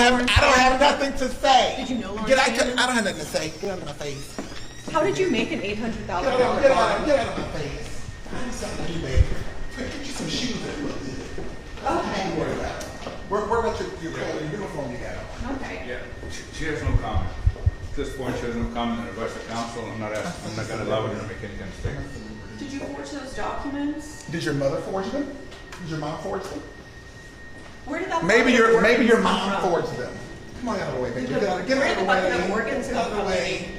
don't have nothing to say. Did you know I don't have nothing to say. Get out of my face. How did you make an $800 bond? Get out of my face. Find something to do, baby. Get you some shoes that look good. Okay. Don't worry about it. Where about your uniform you got on? Okay. Yeah, she has no comment. At this point, she has no comment on the advice of counsel. I'm not going to allow her to make any kind of statement. Did you forge those documents? Did your mother forge them? Did your mom forge them? Where did that Maybe your mom from? forged them. Come on out of the way, baby. Get out of the way. Get out of the way.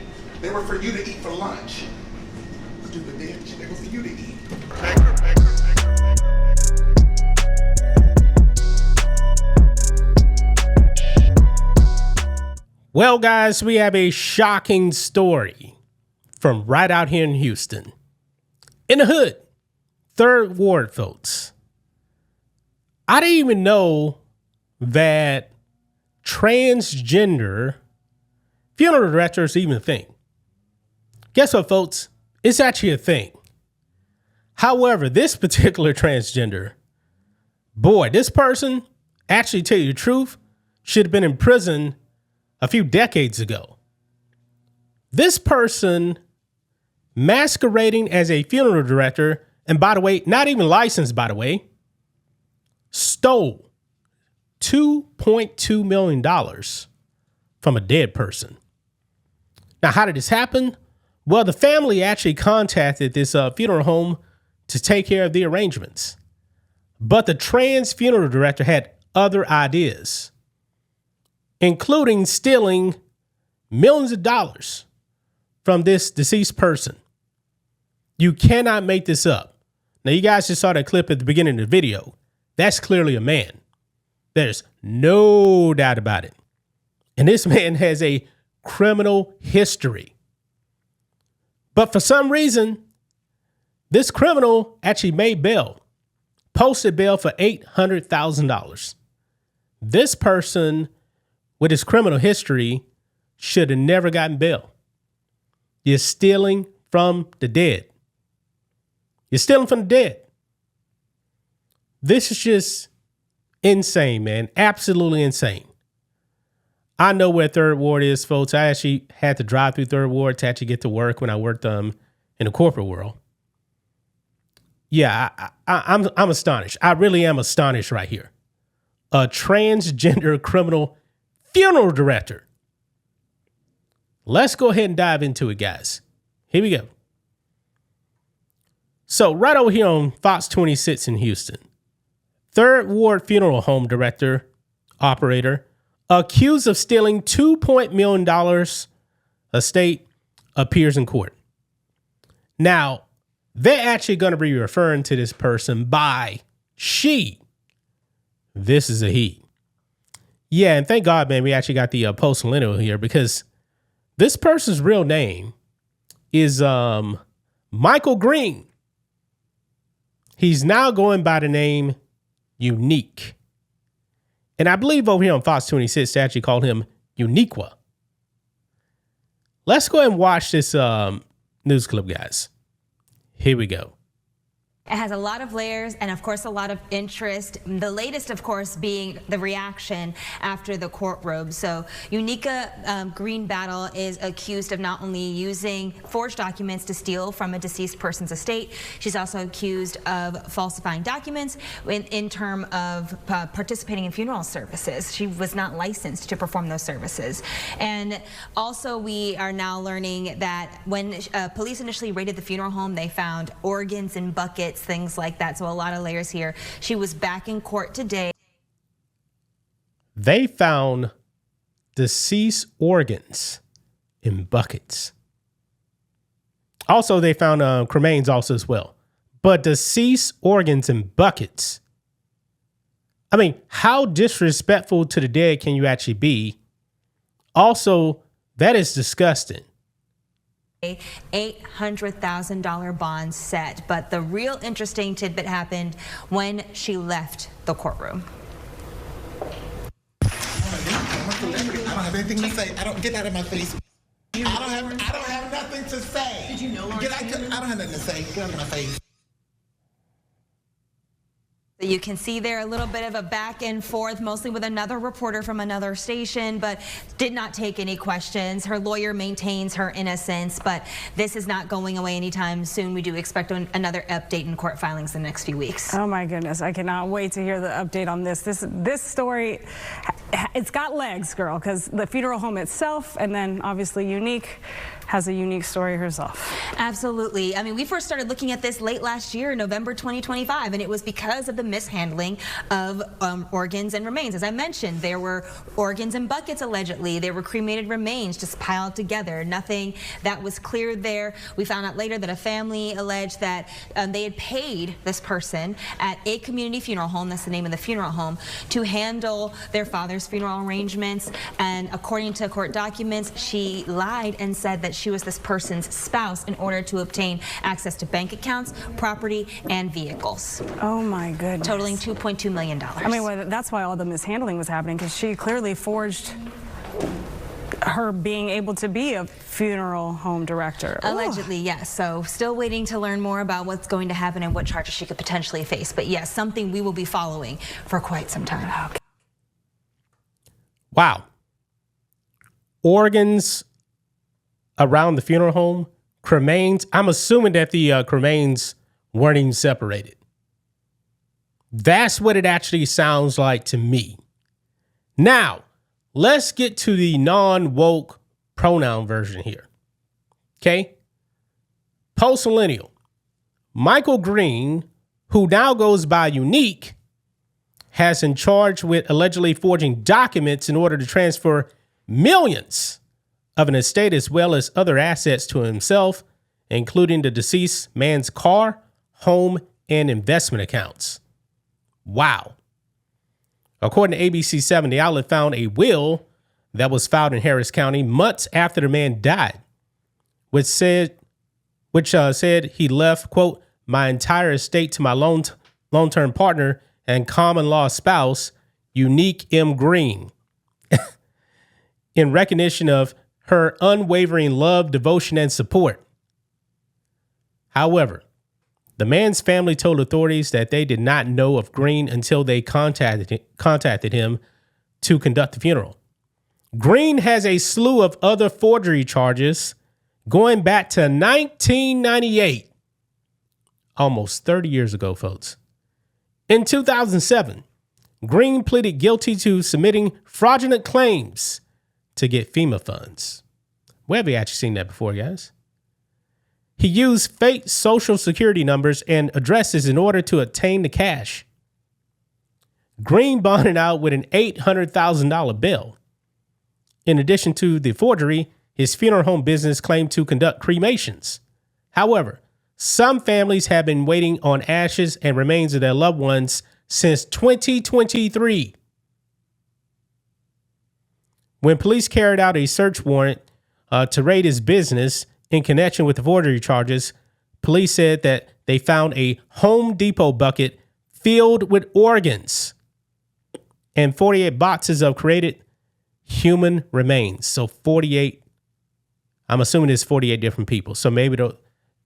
They were for you to eat for lunch. Stupid bitch. They were for you to eat. Well, guys, we have a shocking story from right out here in Houston. In the hood, 3rd Ward, folks. I didn't even know that transgender funeral directors even a thing. Guess what, folks? It's actually a thing. However, this particular transgender, boy, this person, actually tell you the truth, should have been in prison a few decades ago. This person masquerading as a funeral director, and by the way, not even licensed, by the way, stole $2.2 million from a dead person. Now, how did this happen? Well, the family actually contacted this funeral home to take care of the arrangements. But the trans funeral director had other ideas, including stealing millions of dollars from this deceased person. You cannot make this up. Now, you guys just saw that clip at the beginning of the video. That's clearly a man. There's no doubt about it. And this man has a criminal history. But for some reason, this criminal actually made bail, posted bail for $800,000. This person with his criminal history should have never gotten bail. You're stealing from the dead. You're stealing from the dead. This is just insane, man. Absolutely insane. I know where 3rd Ward is, folks. I actually had to drive through 3rd Ward to actually get to work when I worked in the corporate world. Yeah, I'm astonished. I really am astonished right here. A transgender criminal funeral director. Let's go ahead and dive into it, guys. Here we go. So right over here on Fox 26 in Houston, 3rd Ward funeral home director, operator, accused of stealing $2 million estate, appears in court. Now, they're actually going to be referring to this person by she. This is a he. Yeah, and thank God, man, we actually got the post-millennial here, because this person's real name is Michael Green. He's now going by the name Unique. And I believe over here on Fox 26, they actually called him Uniqua. Let's go ahead and watch this news clip, guys. Here we go. It has a lot of layers and, of course, a lot of interest. The latest, of course, being the reaction after the courtroom. So Unica Green Battle is accused of not only using forged documents to steal from a deceased person's estate, she's also accused of falsifying documents in terms of participating in funeral services. She was not licensed to perform those services. And also, we are now learning that when police initially raided the funeral home, they found organs in buckets, things like that. So a lot of layers here. She was back in court today. They found deceased organs in buckets. Also, they found cremains also as well. But deceased organs in buckets. I mean, how disrespectful to the dead can you actually be? Also, that is disgusting. $800,000 bond set. But the real interesting tidbit happened when she left the courtroom. I don't have anything to say. Get out of my face. I don't have nothing to say. Did you know? I don't have nothing to say. Get out of my face. You can see there a little bit of a back and forth, mostly with another reporter from another station, but did not take any questions. Her lawyer maintains her innocence, but this is not going away anytime soon. We do expect another update in court filings in the next few weeks. Oh my goodness, I cannot wait to hear the update on this. This story, it's got legs, girl, because the funeral home itself, and then obviously Unique, has a unique story herself. Absolutely. I mean, we first started looking at this late last year, November 2025, and it was because of the mishandling of organs and remains. As I mentioned, there were organs in buckets allegedly. There were cremated remains just piled together. Nothing that was cleared there. We found out later that a family alleged that they had paid this person at a community funeral home, that's the name of the funeral home, to handle their father's funeral arrangements. And according to court documents, she lied and said that she was this person's spouse in order to obtain access to bank accounts, property, and vehicles. Oh my goodness. Totaling $2.2 million. I mean, well, that's why all the mishandling was happening, because she clearly forged her being able to be a funeral home director. Allegedly, yes. So still waiting to learn more about what's going to happen and what charges she could potentially face. But yes, something we will be following for quite some time. Okay. Wow. Organs around the funeral home, cremains. I'm assuming that the cremains weren't even separated. That's what it actually sounds like to me. Now, let's get to the non-woke pronoun version here. Okay? Post-millennial. Michael Green, who now goes by Unique, has been charged with allegedly forging documents in order to transfer millions of an estate as well as other assets to himself, including the deceased man's car, home, and investment accounts. Wow. According to ABC 7, the outlet found a will that was filed in Harris County months after the man died, which said he left, quote, my entire estate to my long-term partner and common law spouse, Unique M. Green, in recognition of her unwavering love, devotion, and support. However, the man's family told authorities that they did not know of Green until they contacted him to conduct the funeral. Green has a slew of other forgery charges going back to 1998, almost 30 years ago, folks. In 2007, Green pleaded guilty to submitting fraudulent claims to get FEMA funds. Where have we actually seen that before, guys? He used fake social security numbers and addresses in order to obtain the cash. Green bonded out with an $800,000 bill. In addition to the forgery, his funeral home business claimed to conduct cremations. However, some families have been waiting on ashes and remains of their loved ones since 2023. When police carried out a search warrant to raid his business in connection with the forgery charges, police said that they found a Home Depot bucket filled with organs and 48 boxes of created human remains. So 48, I'm assuming it's 48 different people. So maybe the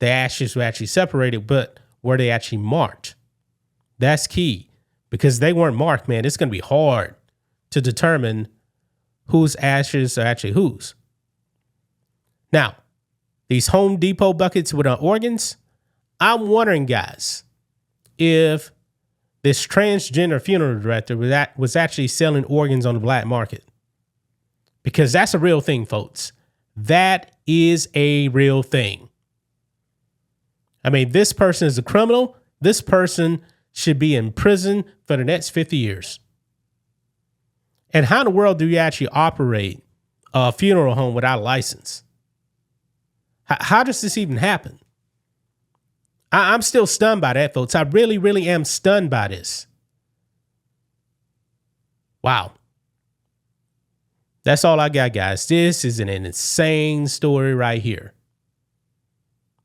ashes were actually separated, but were they actually marked? That's key, because they weren't marked, man. It's going to be hard to determine whose ashes are actually whose. Now, these Home Depot buckets with organs, I'm wondering, guys, if this transgender funeral director was actually selling organs on the black market. Because that's a real thing, folks. That is a real thing. I mean, this person is a criminal. This person should be in prison for the next 50 years. And how in the world do you actually operate a funeral home without a license? How does this even happen? I'm still stunned by that, folks. I really, really am stunned by this. Wow. That's all I got, guys. This is an insane story right here.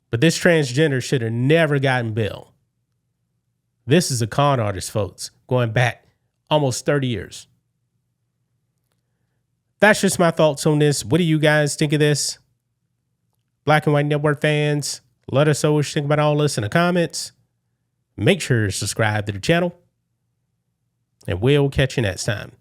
But this transgender should have never gotten bail. This is a con artist, folks, going back almost 30 years. That's just my thoughts on this. What do you guys think of this? Black and White Network fans, let us know what you think about all this in the comments. Make sure to subscribe to the channel. And we'll catch you next time.